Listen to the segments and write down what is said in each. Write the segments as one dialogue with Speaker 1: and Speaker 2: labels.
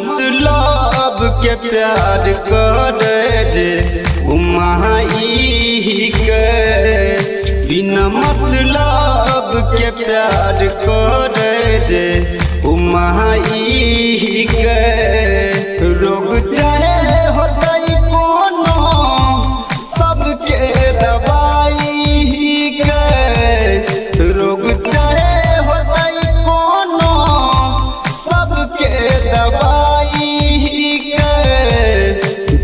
Speaker 1: मतलब के प्यार करे जे उमाई के, बिना मतलब के प्यार करे जे उमाई के। रोग चाहे होतई कोनो सबके दवाई के, रोग चाहे होतई कोनो सबके दवाई के।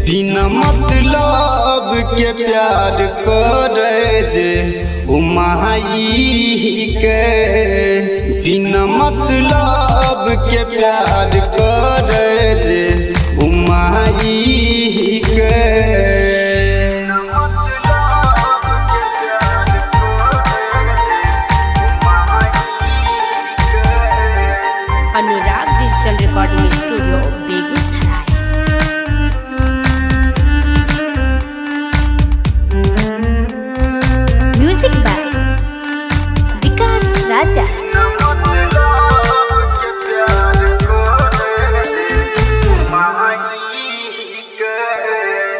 Speaker 1: बिना मतलब के प्यार करे जे उमाई के, बिना मतलब के प्यार करे जे उमाई के।
Speaker 2: Anurag digital recording studio Begusarai. Music by Vikas Raja.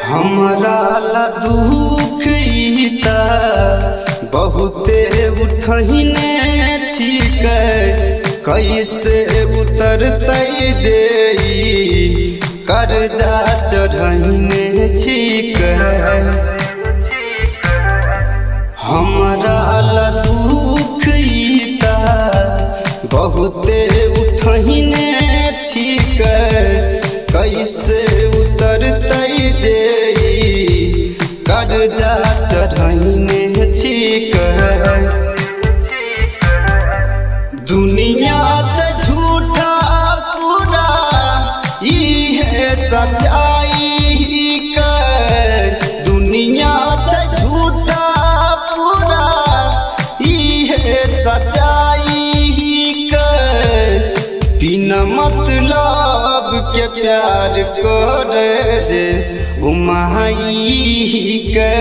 Speaker 1: हमरा ला दुख ईता बहुते उठहिने छिकै, कैसे उतरतै जे कर्जा चढ़ने छिकै। हमरा ला दुख ईता बहुते उठहिने छिकै, कैसे उतरतै जे कर्जा चढ़ने छिकै। दुनिया से झूठा पूरा इहे सच्चाई के, दुनिया से झूठा पूरा इहे सच्चाई के। बिना मतलब के प्यार करे जे उमाई के,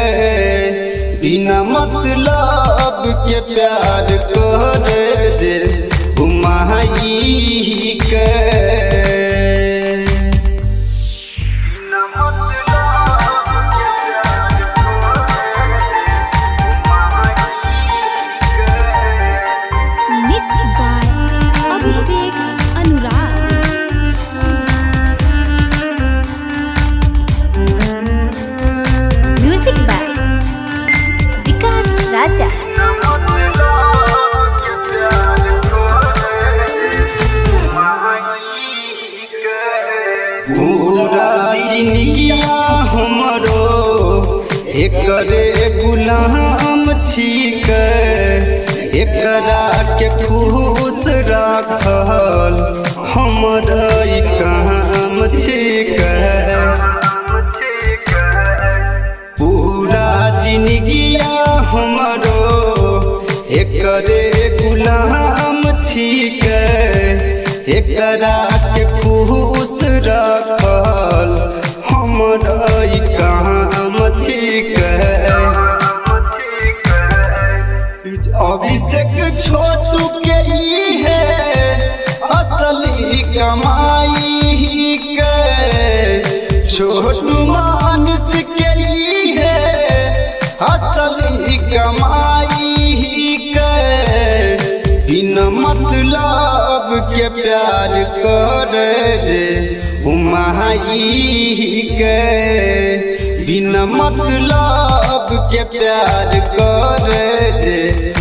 Speaker 1: बिना मतलब के प्यार करे जे उमाई के।
Speaker 2: Mix by Abhishek Anurag. Music by Vikas Raja.
Speaker 1: पूरा जिंदगिया हमरो एकरे गुलाम छिकै, एकरा के खुश राखल हमर ई काम छिकै। पूरा जिंदगिया हमरो एकरे गुलाम छिकै, एकरा के खुश रखल हमर ई काम छिकै। अभिषेक छोटू के ई है असली कमाई के, छोटू मानस के ई है असली कमाई के। बिना मतलब के प्यार करे जे उमाई के, बिना मतलब के प्यार करे जे